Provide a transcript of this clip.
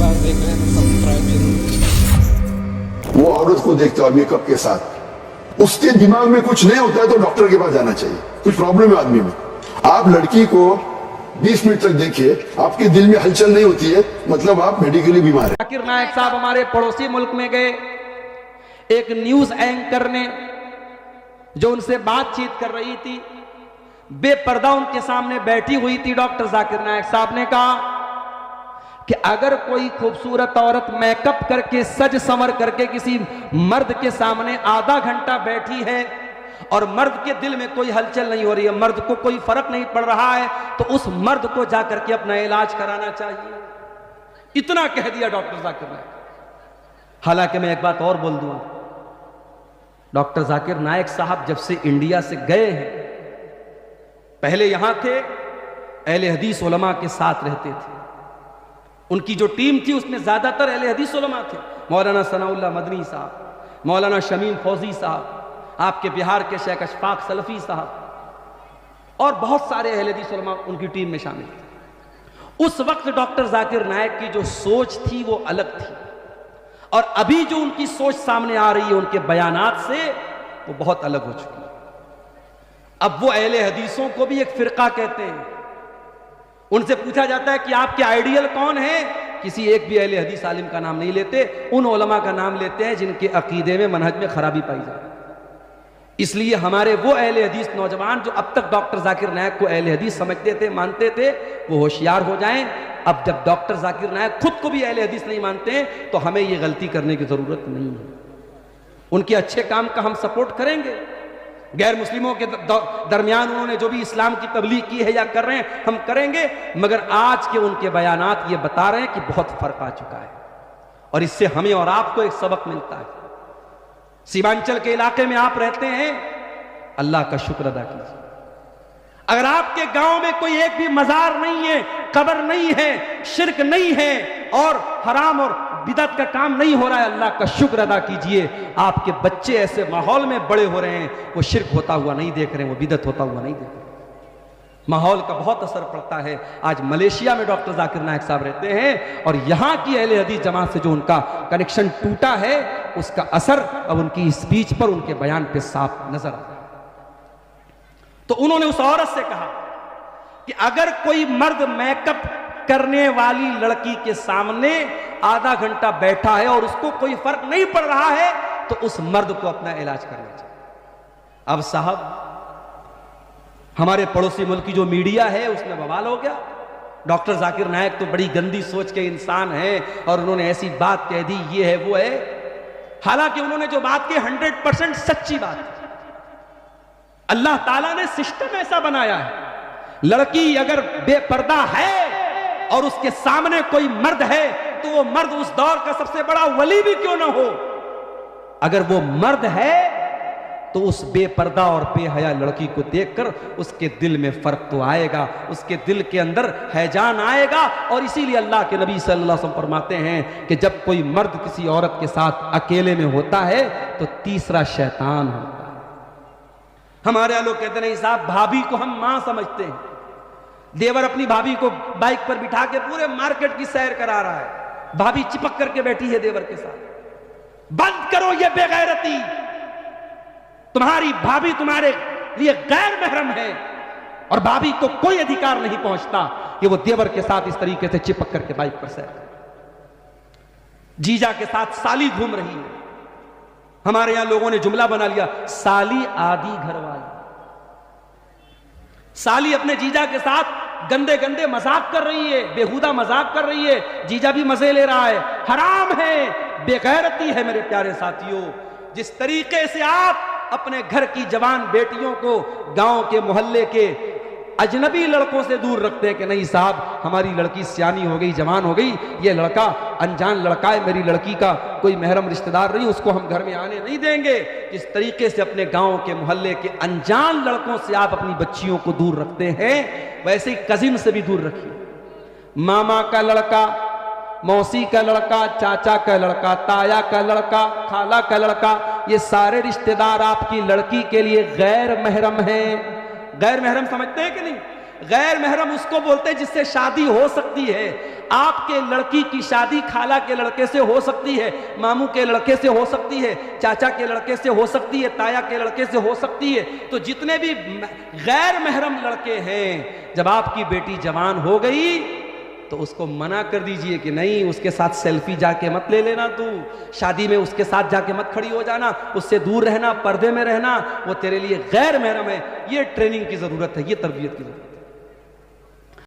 बार देख रहे हैं तो सब्सक्राइब जरूर। वो औरत को देखते हो मेकअप के साथ, उसके दिमाग में कुछ नहीं होता है तो डॉक्टर के पास जाना चाहिए, कुछ प्रॉब्लम है आदमी में। आप लड़की को 20 मिनट तक देखिए, आपके दिल में हलचल नहीं होती है, मतलब आप मेडिकली बीमार है। जाकिर नायक साहब हमारे पड़ोसी मुल्क में गए, एक न्यूज एंकर ने जो उनसे बातचीत कर रही थी, बेपर्दा उनके सामने बैठी हुई थी, डॉक्टर जाकिर नायक साहब ने कहा कि अगर कोई खूबसूरत औरत मेकअप करके सज संवर करके किसी मर्द के सामने आधा घंटा बैठी है और मर्द के दिल में कोई हलचल नहीं हो रही है, मर्द को कोई फर्क नहीं पड़ रहा है, तो उस मर्द को जाकर के अपना इलाज कराना चाहिए। इतना कह दिया डॉक्टर जाकिर नायक। हालांकि मैं एक बात और बोल दूं, डॉक्टर जाकिर नायक साहब जब से इंडिया से गए हैं, पहले यहां थे, अहले हदीस उलमा के साथ रहते थे। उनकी जो टीम थी उसमें ज्यादातर अहले हदीस उलमा थे, मौलाना सनाउल्लाह मदनी साहब, मौलाना शमीम फौजी साहब, आपके बिहार के शेख अशफाक सलफी साहब और बहुत सारे अहले हदीस उलमा उनकी टीम में शामिल थे। उस वक्त डॉक्टर जाकिर नायक की जो सोच थी वो अलग थी, और अभी जो उनकी सोच सामने आ रही है उनके बयानात से, वो बहुत अलग हो चुकी है। अब वो अहले हदीसों को भी एक फिरका कहते हैं। उनसे पूछा जाता है कि आपके आइडियल कौन है, किसी एक भी अहले हदीस आलिम का नाम नहीं लेते, उन उलमा का नाम लेते हैं जिनके अकीदे में मनहज में खराबी पाई जाती है। इसलिए हमारे वो अहले हदीस नौजवान जो अब तक डॉक्टर जाकिर नायक को अहले हदीस समझते थे, मानते थे, वो होशियार हो जाएं। अब जब डॉक्टर जाकिर नायक खुद को भी अहले हदीस नहीं मानते हैं तो हमें ये गलती करने की जरूरत नहीं है। उनके अच्छे काम का हम सपोर्ट करेंगे, गैर मुस्लिमों के दरमियान उन्होंने जो भी इस्लाम की तबलीग की है या कर रहे हैं हम करेंगे, मगर आज के उनके बयानात ये बता रहे हैं कि बहुत फर्क आ चुका है, और इससे हमें और आपको एक सबक मिलता है। सीमांचल के इलाके में आप रहते हैं, अल्लाह का शुक्र अदा कीजिए। अगर आपके गांव में कोई एक भी मजार नहीं है, कब्र नहीं है, शिरक नहीं है और हराम और बिदत का काम नहीं हो रहा है, अल्लाह का शुक्र अदा कीजिए। आपके बच्चे ऐसे माहौल में बड़े हो रहे हैं, वो शिरक होता हुआ नहीं देख रहे हैं, वो बिदत होता हुआ नहीं देख रहे हैं। माहौल का बहुत असर पड़ता है। आज मलेशिया में डॉक्टर जाकिर नायक साहब रहते हैं और यहां की अहले हदीस जमात से जो उनका कनेक्शन टूटा है, उसका असर अब उनकी स्पीच पर, उनके बयान पे साफ नजर आता है। तो उन्होंने उस औरत से कहा कि अगर कोई मर्द मेकअप करने वाली लड़की के सामने आधा घंटा बैठा है और उसको कोई फर्क नहीं पड़ रहा है, तो उस मर्द को अपना इलाज करना चाहिए। अब साहब, हमारे पड़ोसी मुल्क की जो मीडिया है उसमें बवाल हो गया। डॉक्टर जाकिर नायक तो बड़ी गंदी सोच के इंसान हैं और उन्होंने ऐसी बात कह दी, ये है वो है। हालांकि उन्होंने जो बात की 100% सच्ची बात है। अल्लाह ताला ने सिस्टम ऐसा बनाया है, लड़की अगर बेपर्दा है और उसके सामने कोई मर्द है तो वो मर्द उस दौर का सबसे बड़ा वली भी क्यों ना हो, अगर वो मर्द है तो उस बेपर्दा और बेहया लड़की को देखकर उसके दिल में फर्क तो आएगा, उसके दिल के अंदर हैजान आएगा। और इसीलिए अल्लाह के नबी सल्लल्लाहु अलैहि वसल्लम फरमाते हैं कि जब कोई मर्द किसी औरत के साथ अकेले में होता है तो तीसरा शैतान होता है। हमारे यहाँ लोग कहते नहीं साहब, भाभी को हम मां समझते हैं। देवर अपनी भाभी को बाइक पर बिठा के पूरे मार्केट की सैर करा रहा है, भाभी चिपक करके बैठी है देवर के साथ। बंद करो ये बेगैरती, तुम्हारी भाभी तुम्हारे लिए गैर महरम है और भाभी को कोई अधिकार नहीं पहुंचता कि वो देवर के साथ इस तरीके से चिपक करके बाइक पर सैर करे। जीजा के साथ साली घूम रही है, हमारे यहां लोगों ने जुमला बना लिया, साली आधी घरवाली। साली अपने जीजा के साथ गंदे गंदे मजाक कर रही है, बेहुदा मजाक कर रही है, जीजा भी मजे ले रहा है, हराम है, बेगैरती है। मेरे प्यारे साथियों, जिस तरीके से आप अपने घर की जवान बेटियों को गांव के मोहल्ले के अजनबी लड़कों से दूर रखते हैं कि नहीं साहब हमारी लड़की सियानी हो गई, जवान हो गई, ये लड़का अनजान लड़का है, मेरी लड़की का कोई महरम रिश्तेदार नहीं, उसको हम घर में आने नहीं देंगे। जिस तरीके से अपने गांव के मोहल्ले के अनजान लड़कों से आप अपनी बच्चियों को दूर रखते हैं, वैसे ही कजिन से भी दूर रखिए। मामा का लड़का, मौसी का लड़का, चाचा का लड़का, ताया का लड़का, खाला का लड़का, ये सारे रिश्तेदार आपकी लड़की के लिए गैर महरम हैं। गैर महरम समझते हैं कि नहीं? गैर महरम उसको बोलते हैं जिससे शादी हो सकती है। आपके लड़की की शादी खाला के लड़के से हो सकती है, मामू के लड़के से हो सकती है, चाचा के लड़के से हो सकती है, ताया के लड़के से हो सकती है। तो जितने भी गैर महरम लड़के हैं, जब आपकी बेटी जवान हो गई तो उसको मना कर दीजिए कि नहीं, उसके साथ सेल्फी जाके मत ले लेना, तू शादी में उसके साथ जाके मत खड़ी हो जाना, उससे दूर रहना, पर्दे में रहना, वो तेरे लिए गैर महरम है। ये ट्रेनिंग की जरूरत है, ये तरबियत की जरूरत है।